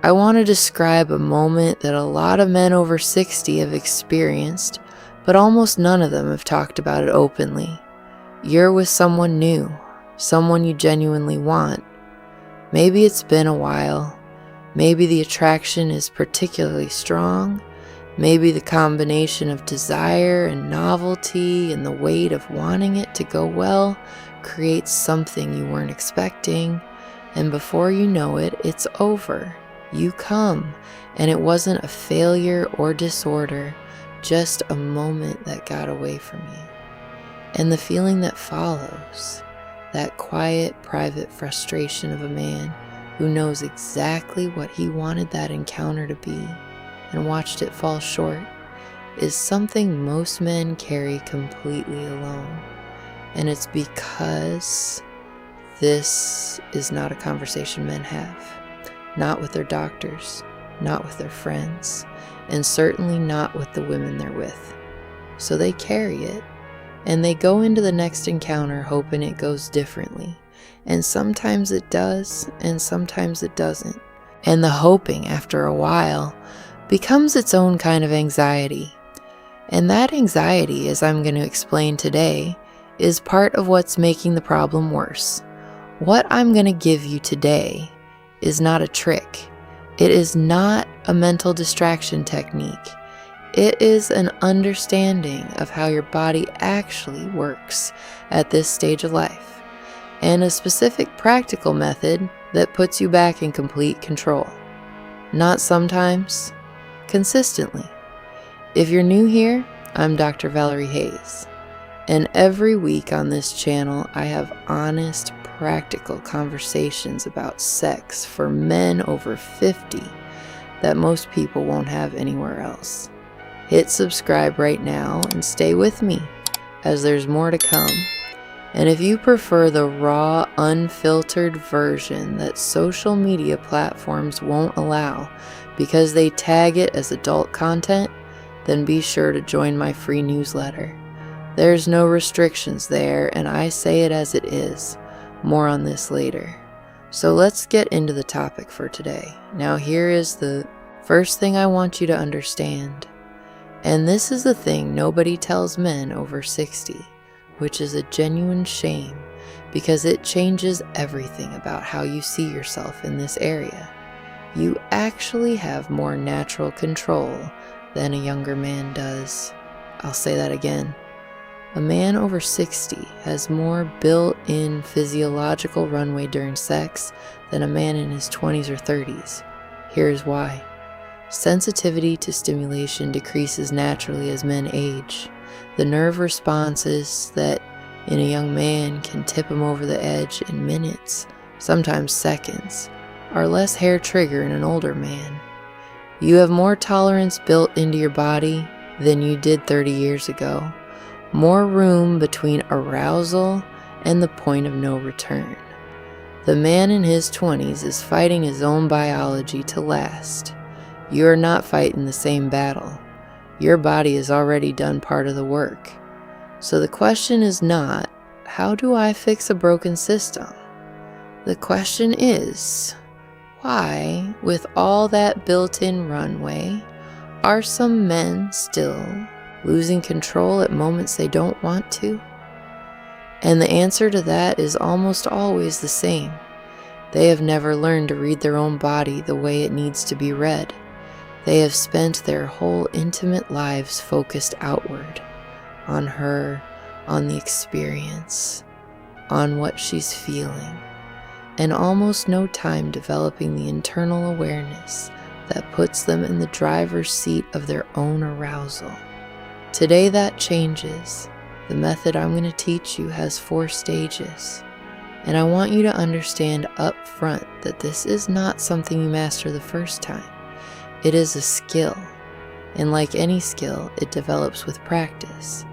I want to describe a moment that a lot of men over 60 have experienced, but almost none of them have talked about it openly. You're with someone new, someone you genuinely want. Maybe it's been a while. Maybe the attraction is particularly strong. Maybe the combination of desire and novelty and the weight of wanting it to go well creates something you weren't expecting, and before you know it, it's over. You come, and it wasn't a failure or disorder, just a moment that got away from you. And the feeling that follows, that quiet, private frustration of a man who knows exactly what he wanted that encounter to be and watched it fall short, is something most men carry completely alone. And it's because this is not a conversation men have. Not with their doctors, not with their friends, and certainly not with the women they're with. So they carry it, and they go into the next encounter hoping it goes differently. And sometimes it does, and sometimes it doesn't. And the hoping, after a while, becomes its own kind of anxiety. And that anxiety, as I'm going to explain today, is part of what's making the problem worse. What I'm going to give you today is not a trick. It is not a mental distraction technique. It is an understanding of how your body actually works at this stage of life, and a specific practical method that puts you back in complete control. Not sometimes, consistently. If you're new here, I'm Dr. Valerie Hayes, and every week on this channel I have honest, practical conversations about sex for men over 50 that most people won't have anywhere else. Hit subscribe right now and stay with me, as there's more to come. And if you prefer the raw, unfiltered version that social media platforms won't allow because they tag it as adult content, then be sure to join my free newsletter. There's no restrictions there, and I say it as it is. More on this later. So let's get into the topic for today. Now here is the first thing I want you to understand. And this is the thing nobody tells men over 60, which is a genuine shame because it changes everything about how you see yourself in this area. You actually have more natural control than a younger man does. I'll say that again. A man over 60 has more built-in physiological runway during sex than a man in his 20s or 30s. Here's why. Sensitivity to stimulation decreases naturally as men age. The nerve responses that in a young man can tip him over the edge in minutes, sometimes seconds, are less hair trigger in an older man. You have more tolerance built into your body than you did 30 years ago. More room between arousal and the point of no return. The man in his 20s is fighting his own biology to last. You are not fighting the same battle. Your body has already done part of the work. So the question is not, how do I fix a broken system? The question is, why, with all that built-in runway, are some men still losing control at moments they don't want to? And the answer to that is almost always the same. They have never learned to read their own body the way it needs to be read. They have spent their whole intimate lives focused outward, on her, on the experience, on what she's feeling, and almost no time developing the internal awareness that puts them in the driver's seat of their own arousal. Today that changes. The method I'm going to teach you has 4 stages. And I want you to understand up front that this is not something you master the first time. It is a skill. And like any skill, it develops with practice.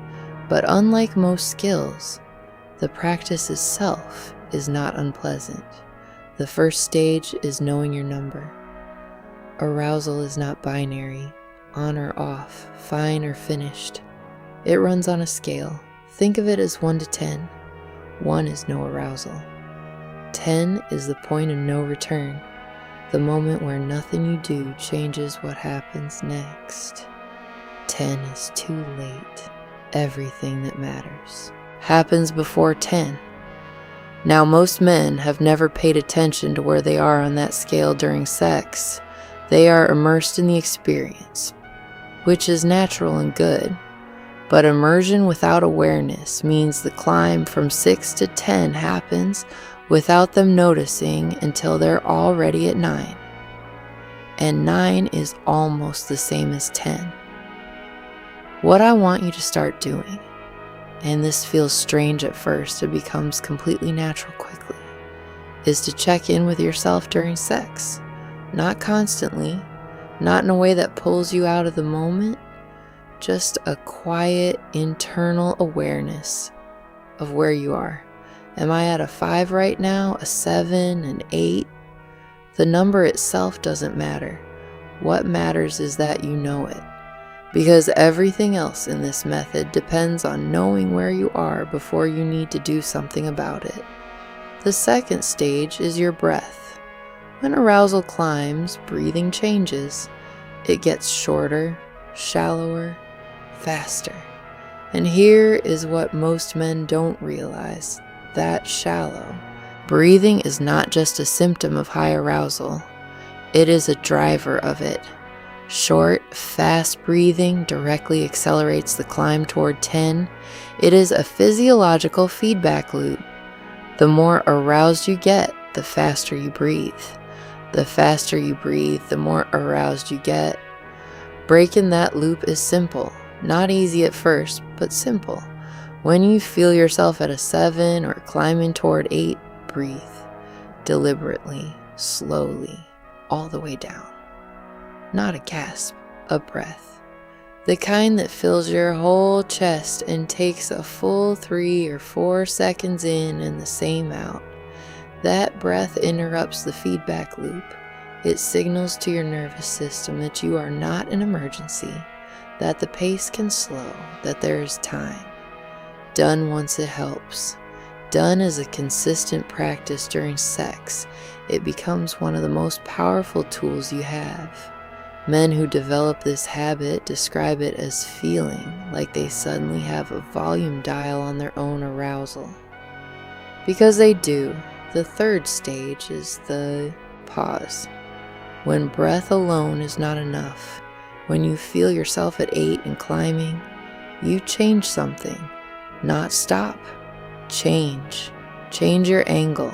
But unlike most skills, the practice itself is not unpleasant. The first stage is knowing your number. Arousal is not binary, on or off, fine or finished. It runs on a scale. Think of it as 1 to 10. 1 is no arousal. 10 is the point of no return. the moment where nothing you do changes what happens next. 10 is too late. Everything that matters happens before 10. Now, most men have never paid attention to where they are on that scale during sex. They are immersed in the experience, which is natural and good. But immersion without awareness means the climb from 6 to 10 happens without them noticing until they're already at 9. And 9 is almost the same as 10. What I want you to start doing, and this feels strange at first, it becomes completely natural quickly, is to check in with yourself during sex. Not constantly, not in a way that pulls you out of the moment, just a quiet internal awareness of where you are. Am I at a 5 right now, a 7, an 8? The number itself doesn't matter. What matters is that you know it. Because everything else in this method depends on knowing where you are before you need to do something about it. The second stage is your breath. When arousal climbs, breathing changes. It gets shorter, shallower, faster. And here is what most men don't realize. That shallow. Breathing is not just a symptom of high arousal. It is a driver of it. Short, fast breathing directly accelerates the climb toward 10. It is a physiological feedback loop. The more aroused you get, the faster you breathe. The faster you breathe, the more aroused you get. Breaking that loop is simple. Not easy at first, but simple. When you feel yourself at a 7 or climbing toward 8, breathe. Deliberately, slowly, all the way down. Not a gasp, a breath. The kind that fills your whole chest and takes a full 3 or 4 seconds in and the same out. That breath interrupts the feedback loop. It signals to your nervous system that you are not an emergency, that the pace can slow, that there is time. Done once it helps. Done as a consistent practice during sex, it becomes one of the most powerful tools you have. Men who develop this habit describe it as feeling like they suddenly have a volume dial on their own arousal. Because they do. The third stage is the pause. When breath alone is not enough, when you feel yourself at 8 and climbing, you change something. Not stop. Change. Change your angle.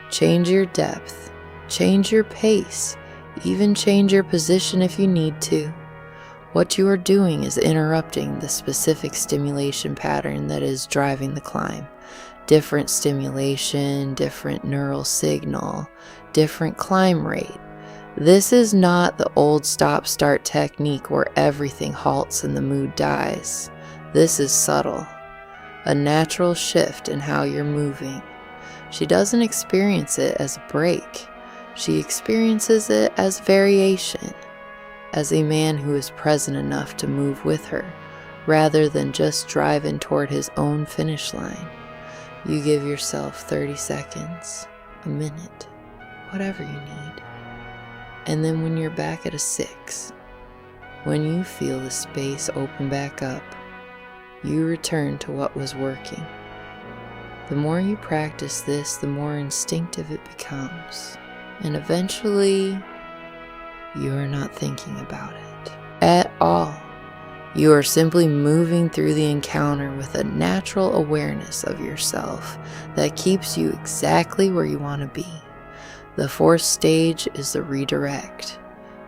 Change your depth. Change your pace. Even change your position if you need to. What you are doing is interrupting the specific stimulation pattern that is driving the climb. Different stimulation, different neural signal, different climb rate. This is not the old stop-start technique where everything halts and the mood dies. This is subtle. A natural shift in how you're moving. She doesn't experience it as a break. She experiences it as variation, as a man who is present enough to move with her, rather than just driving toward his own finish line. You give yourself 30 seconds, a minute, whatever you need. And then when you're back at a 6, when you feel the space open back up, you return to what was working. The more you practice this, the more instinctive it becomes. And eventually, you are not thinking about it at all. You are simply moving through the encounter with a natural awareness of yourself that keeps you exactly where you want to be. The fourth stage is the redirect.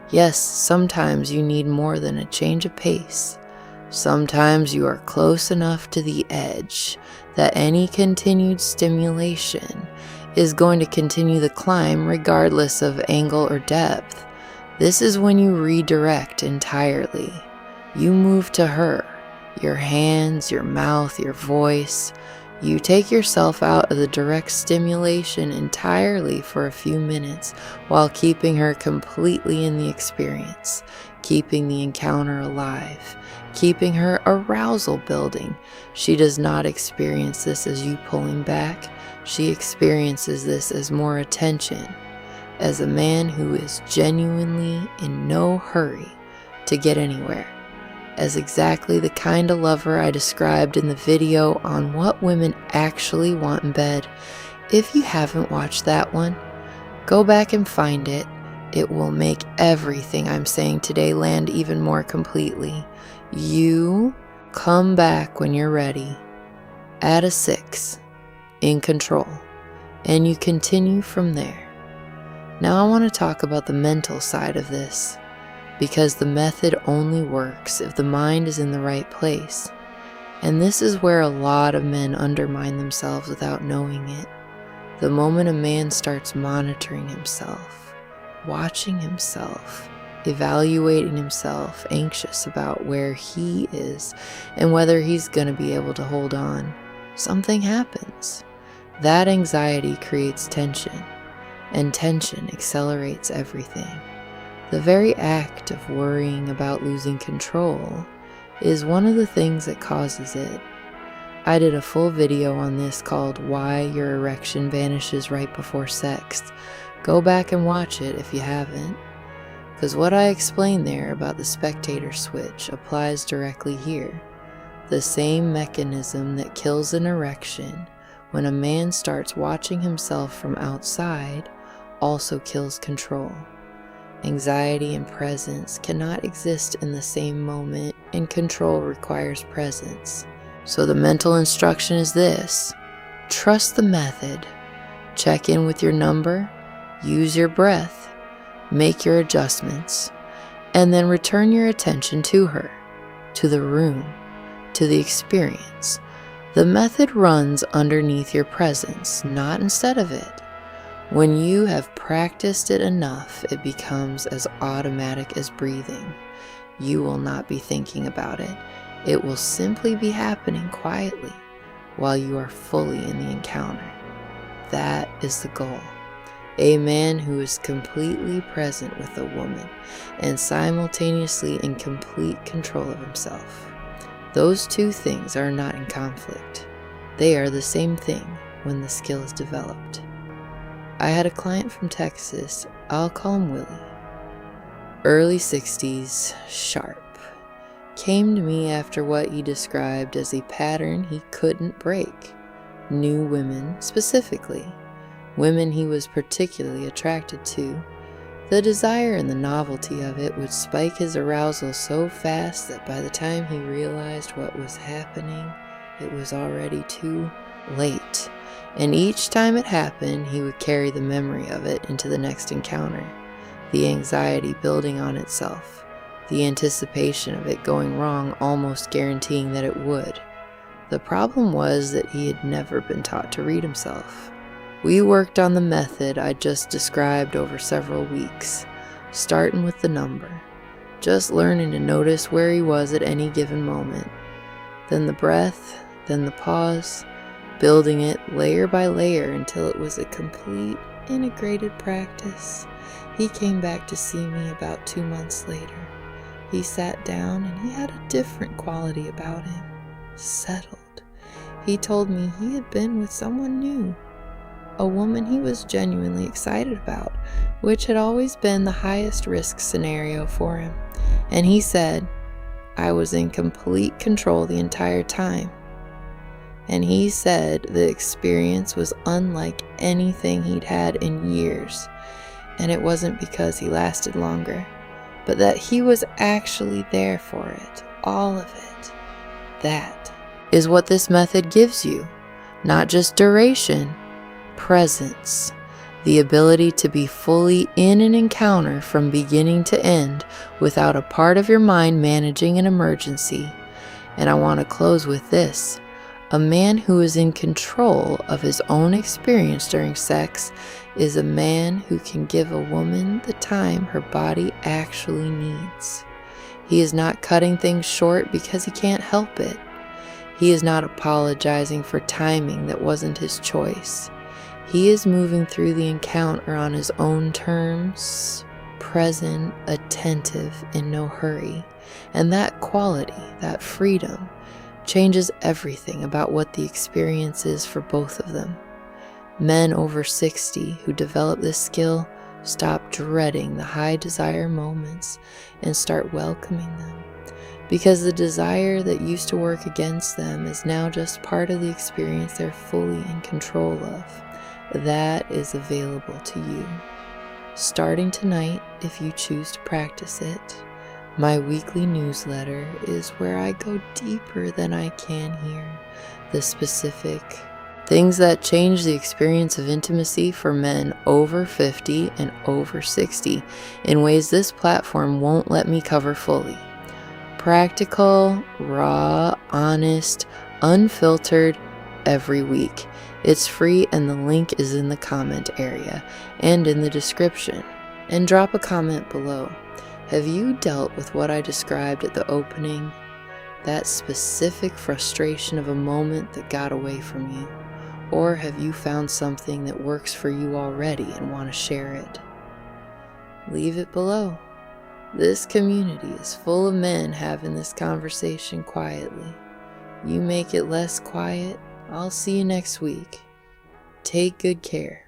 Yes, sometimes you need more than a change of pace. Sometimes you are close enough to the edge that any continued stimulation is going to continue the climb regardless of angle or depth. This is when you redirect entirely. You move to her, your hands, your mouth, your voice. You take yourself out of the direct stimulation entirely for a few minutes while keeping her completely in the experience, keeping the encounter alive, keeping her arousal building. She does not experience this as you pulling back. She experiences this as more attention, as a man who is genuinely in no hurry to get anywhere, as exactly the kind of lover I described in the video on what women actually want in bed. If you haven't watched that one, go back and find it. It will make everything I'm saying today land even more completely. You come back when you're ready, at a 6, in control, and you continue from there. Now I want to talk about the mental side of this, because the method only works if the mind is in the right place. And this is where a lot of men undermine themselves without knowing it. The moment a man starts monitoring himself, watching himself, evaluating himself, anxious about where he is and whether he's going to be able to hold on, something happens. That anxiety creates tension, and tension accelerates everything. The very act of worrying about losing control is one of the things that causes it. I did a full video on this called Why Your Erection Vanishes Right Before Sex. Go back and watch it if you haven't, because what I explained there about the spectator switch applies directly here. The same mechanism that kills an erection when a man starts watching himself from outside also kills control. Anxiety and presence cannot exist in the same moment, and control requires presence. So the mental instruction is this: trust the method, check in with your number, use your breath, make your adjustments, and then return your attention to her, to the room, to the experience. The method runs underneath your presence, not instead of it. When you have practiced it enough, it becomes as automatic as breathing. You will not be thinking about it. It will simply be happening quietly while you are fully in the encounter. That is the goal. A man who is completely present with a woman and simultaneously in complete control of himself. Those two things are not in conflict. They are the same thing when the skill is developed. I had a client from Texas, I'll call him Willie. Early 60s, sharp. Came to me after what he described as a pattern he couldn't break. New women, specifically. Women he was particularly attracted to. The desire and the novelty of it would spike his arousal so fast that by the time he realized what was happening, it was already too late. And each time it happened, he would carry the memory of it into the next encounter, the anxiety building on itself, the anticipation of it going wrong almost guaranteeing that it would. The problem was that he had never been taught to read himself. We worked on the method I just described over several weeks, starting with the number, just learning to notice where he was at any given moment, then the breath, then the pause, building it layer by layer until it was a complete integrated practice. He came back to see me about 2 months later. He sat down and he had a different quality about him, settled. He told me he had been with someone new, a woman he was genuinely excited about, which had always been the highest risk scenario for him. And he said, I was in complete control the entire time. And he said the experience was unlike anything he'd had in years. And it wasn't because he lasted longer, but that he was actually there for it, all of it. That is what this method gives you, not just duration, presence, the ability to be fully in an encounter from beginning to end without a part of your mind managing an emergency. And I want to close with this. A man who is in control of his own experience during sex is a man who can give a woman the time her body actually needs. He is not cutting things short because he can't help it. He is not apologizing for timing that wasn't his choice. He is moving through the encounter on his own terms, present, attentive, in no hurry. And that quality, that freedom, changes everything about what the experience is for both of them. Men over 60 who develop this skill Stop dreading the high desire moments and start welcoming them, because the desire that used to work against them is now just part of the experience they're fully in control of. That is available to you. Starting tonight, if you choose to practice it, my weekly newsletter is where I go deeper than I can here. The specific things that change the experience of intimacy for men over 50 and over 60 in ways this platform won't let me cover fully. Practical, raw, honest, unfiltered, every week. It's free and the link is in the comment area and in the description. And drop a comment below. Have you dealt with what I described at the opening? That specific frustration of a moment that got away from you? Or have you found something that works for you already and want to share it? Leave it below. This community is full of men having this conversation quietly. You make it less quiet, I'll see you next week. Take good care.